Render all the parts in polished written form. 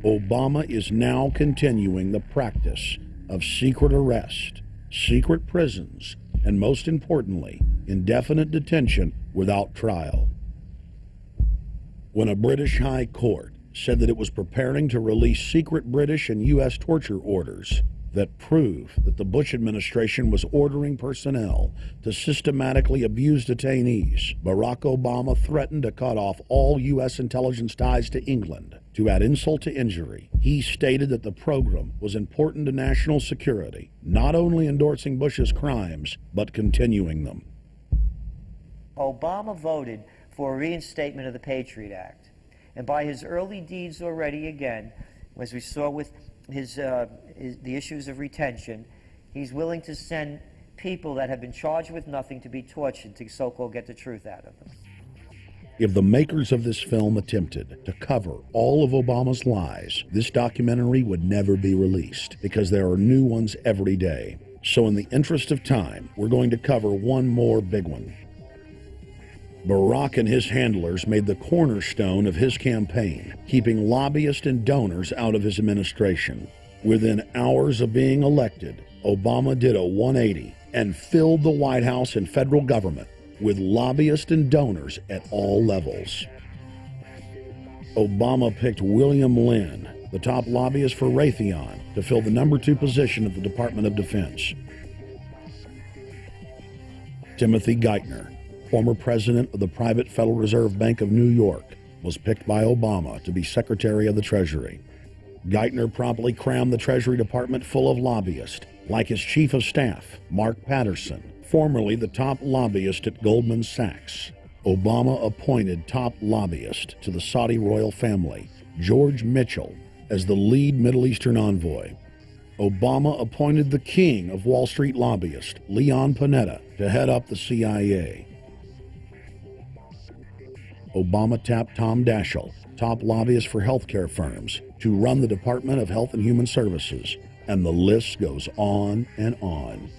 Obama is now continuing the practice of secret arrest, secret prisons, and most importantly, indefinite detention without trial. When a British High Court said that it was preparing to release secret British and U.S. torture orders that prove that the Bush administration was ordering personnel to systematically abuse detainees, Barack Obama threatened to cut off all U.S. intelligence ties to England. To add insult to injury, he stated that the program was important to national security, not only endorsing Bush's crimes, but continuing them. Obama voted for a reinstatement of the Patriot Act. And by his early deeds already, again, as we saw with the issues of retention, he's willing to send people that have been charged with nothing to be tortured to so-called get the truth out of them. If the makers of this film attempted to cover all of Obama's lies, this documentary would never be released because there are new ones every day. So in the interest of time, we're going to cover one more big one. Barack and his handlers made the cornerstone of his campaign, keeping lobbyists and donors out of his administration. Within hours of being elected, Obama did a 180 and filled the White House and federal government with lobbyists and donors at all levels. Obama picked William Lynn, the top lobbyist for Raytheon, to fill the #2 position at the Department of Defense. Timothy Geithner, former president of the private Federal Reserve Bank of New York, was picked by Obama to be Secretary of the Treasury. Geithner promptly crammed the Treasury Department full of lobbyists, like his chief of staff, Mark Patterson, formerly the top lobbyist at Goldman Sachs. Obama appointed top lobbyist to the Saudi royal family, George Mitchell, as the lead Middle Eastern envoy. Obama appointed the king of Wall Street lobbyists, Leon Panetta, to head up the CIA. Obama tapped Tom Daschle, top lobbyist for healthcare firms, to run the Department of Health and Human Services, and the list goes on and on.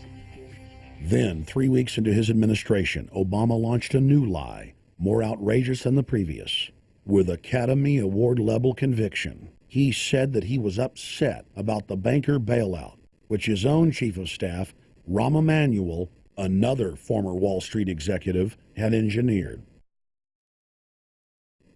Then, 3 weeks into his administration, Obama launched a new lie, more outrageous than the previous. With Academy Award-level conviction, he said that he was upset about the banker bailout, which his own chief of staff, Rahm Emanuel, another former Wall Street executive, had engineered.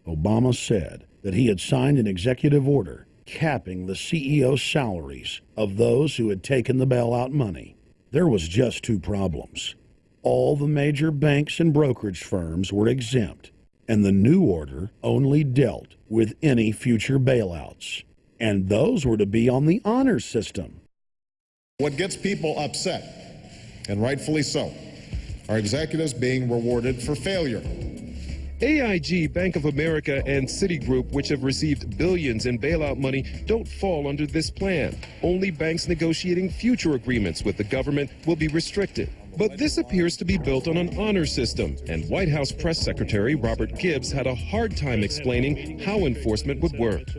Obama said that he had signed an executive order capping the CEO's salaries of those who had taken the bailout money. There was just two problems. All the major banks and brokerage firms were exempt, and the new order only dealt with any future bailouts. And those were to be on the honor system. What gets people upset, and rightfully so, are executives being rewarded for failure. AIG, Bank of America, and Citigroup, which have received billions in bailout money, don't fall under this plan. Only banks negotiating future agreements with the government will be restricted. But this appears to be built on an honor system, and White House Press Secretary Robert Gibbs had a hard time explaining how enforcement would work.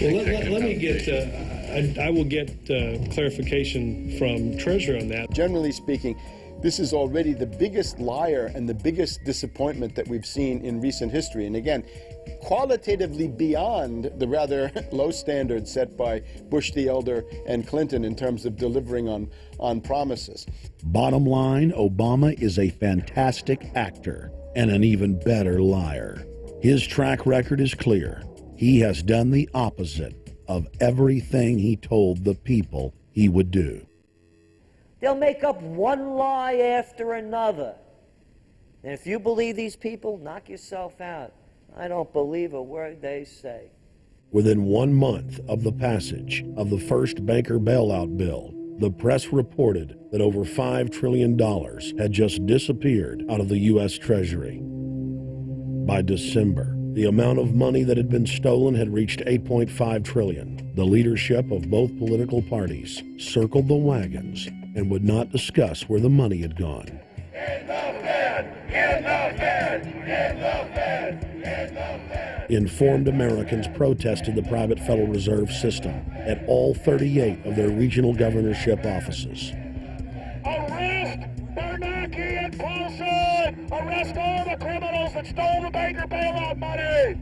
Well, let me get, I will get clarification from Treasury on that. Generally speaking, this is already the biggest liar and the biggest disappointment that we've seen in recent history. And again, qualitatively beyond the rather low standards set by Bush the Elder and Clinton in terms of delivering on promises. Bottom line, Obama is a fantastic actor and an even better liar. His track record is clear. He has done the opposite of everything he told the people he would do. They'll make up one lie after another. And if you believe these people, knock yourself out. I don't believe a word they say. Within 1 month of the passage of the first banker bailout bill, the press reported that over $5 trillion had just disappeared out of the U.S. Treasury. By December, the amount of money that had been stolen had reached $8.5 trillion. The leadership of both political parties circled the wagons and would not discuss where the money had gone. In the Fed! In the Fed! In the Fed! In the Fed! Informed Americans protested the private Federal Reserve System at all 38 of their regional governorship offices. Arrest Bernanke and Paulson! Arrest all the criminals that stole the banker bailout money!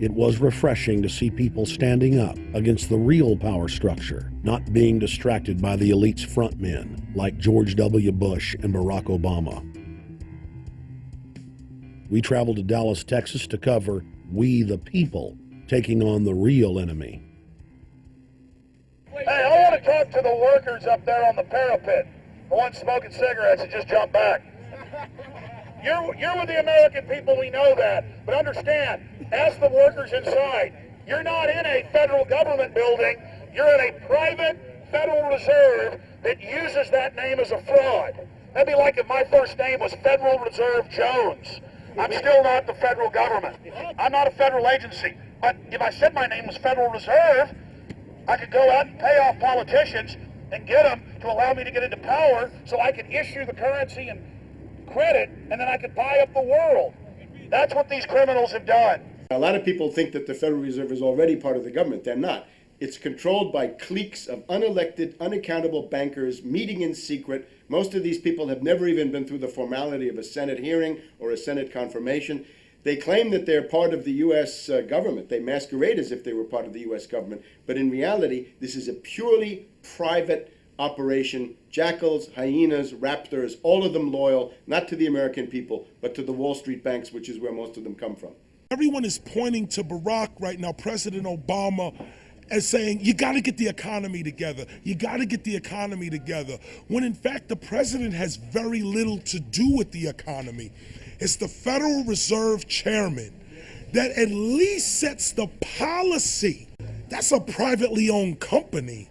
It was refreshing to see people standing up against the real power structure, not being distracted by the elite's frontmen like George W. Bush and Barack Obama. We traveled to Dallas, Texas to cover We the People taking on the real enemy. Hey, I want to talk to the workers up there on the parapet. The ones smoking cigarettes that just jumped back. You're with the American people, we know that. But understand, ask the workers inside. You're not in a federal government building. You're in a private Federal Reserve that uses that name as a fraud. That'd be like if my first name was Federal Reserve Jones. I'm still not the federal government. I'm not a federal agency. But if I said my name was Federal Reserve, I could go out and pay off politicians and get them to allow me to get into power so I could issue the currency and credit, and then I could buy up the world. That's what these criminals have done. A lot of people think that the Federal Reserve is already part of the government. They're not. It's controlled by cliques of unelected, unaccountable bankers meeting in secret. Most of these people have never even been through the formality of a Senate hearing or a Senate confirmation. They claim that they're part of the U.S. government. They masquerade as if they were part of the U.S. government. But in reality, this is a purely private operation. Jackals, hyenas, raptors, all of them loyal, not to the American people, but to the Wall Street banks, which is where most of them come from. Everyone is pointing to Barack right now, President Obama, as saying, you got to get the economy together. You got to get the economy together. When in fact, the president has very little to do with the economy. It's the Federal Reserve chairman that at least sets the policy. That's a privately owned company,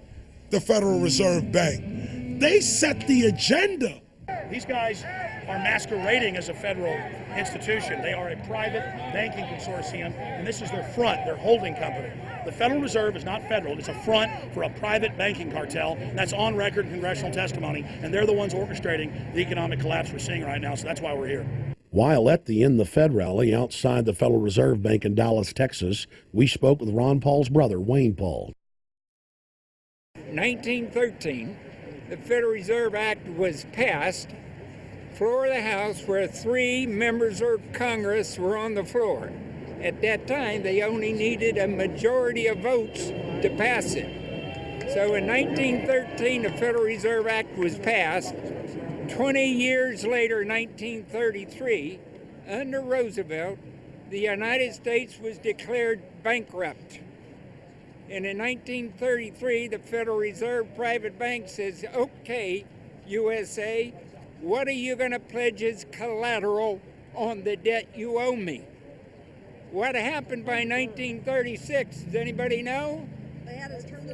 the Federal Reserve Bank. They set the agenda. These guys are masquerading as a federal institution. They are a private banking consortium, and this is their front, their holding company. The Federal Reserve is not federal. It's a front for a private banking cartel. That's on record in congressional testimony, and they're the ones orchestrating the economic collapse we're seeing right now, so that's why we're here. While at the End the Fed rally outside the Federal Reserve Bank in Dallas, Texas, we spoke with Ron Paul's brother, Wayne Paul. 1913, the Federal Reserve Act was passed, floor of the House, where 3 members of Congress were on the floor. At that time, they only needed a majority of votes to pass it. So in 1913, the Federal Reserve Act was passed. 20 years later, 1933, under Roosevelt, the United States was declared bankrupt. And in 1933, the Federal Reserve private bank says, okay, USA, what are you going to pledge as collateral on the debt you owe me? What happened by 1936? Does anybody know?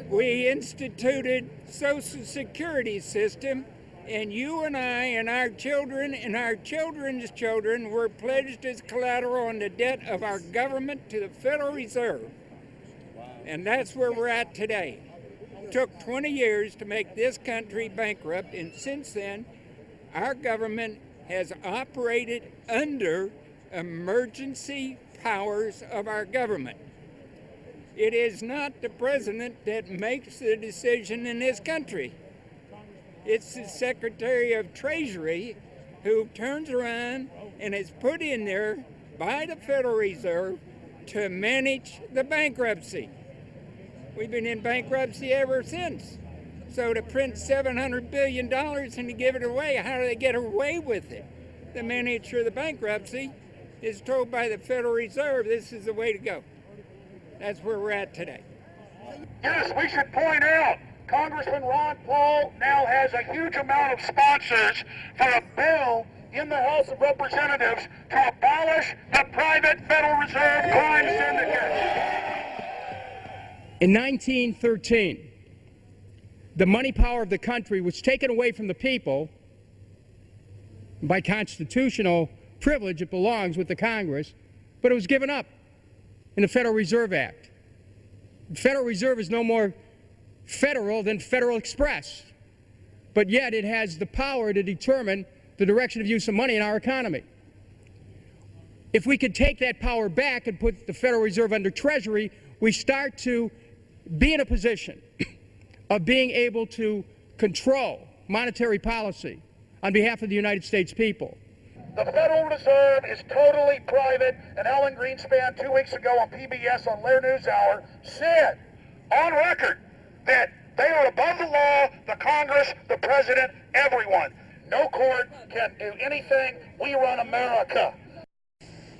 We instituted Social Security system, and you and I and our children and our children's children were pledged as collateral on the debt of our government to the Federal Reserve. And that's where we're at today. It took 20 years to make this country bankrupt, and since then, our government has operated under emergency powers of our government. It is not the president that makes the decision in this country. It's the Secretary of Treasury who turns around and is put in there by the Federal Reserve to manage the bankruptcy. We've been in bankruptcy ever since. So to print $700 billion and to give it away, how do they get away with it? The manager of the bankruptcy is told by the Federal Reserve this is the way to go. That's where we're at today. Yes, we should point out, Congressman Ron Paul now has a huge amount of sponsors for a bill in the House of Representatives to abolish the private Federal Reserve crime syndicate. In 1913, the money power of the country was taken away from the people. By constitutional privilege, it belongs with the Congress, but it was given up in the Federal Reserve Act. The Federal Reserve is no more federal than Federal Express, but yet it has the power to determine the direction of use of money in our economy. If we could take that power back and put the Federal Reserve under Treasury, we start to be in a position of being able to control monetary policy on behalf of the United States people. The Federal Reserve is totally private, and Alan Greenspan 2 weeks ago on PBS on Lair NewsHour said on record that they are above the law, the Congress, the President, everyone. No court can do anything. We run America.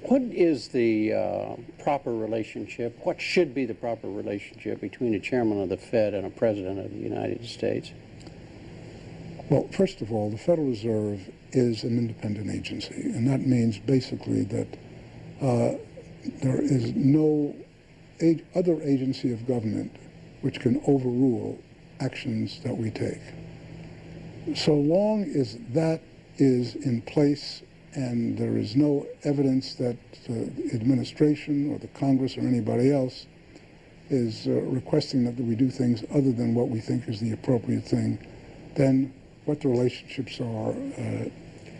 What is the proper relationship, what should be the proper relationship between a chairman of the Fed and a president of the United States? Well, first of all, the Federal Reserve is an independent agency, and that means basically that there is no other agency of government which can overrule actions that we take. So long as that is in place and there is no evidence that the administration or the Congress or anybody else is requesting that we do things other than what we think is the appropriate thing, then what the relationships are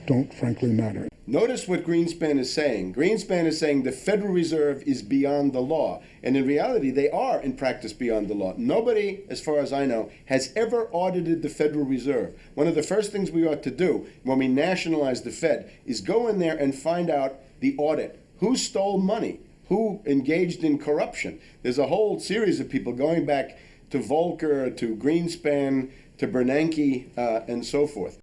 don't frankly matter. Notice what Greenspan is saying. Greenspan is saying the Federal Reserve is beyond the law. And in reality, they are in practice beyond the law. Nobody, as far as I know, has ever audited the Federal Reserve. One of the first things we ought to do when we nationalize the Fed is go in there and find out the audit. Who stole money? Who engaged in corruption? There's a whole series of people going back to Volcker, to Greenspan, to Bernanke, and so forth.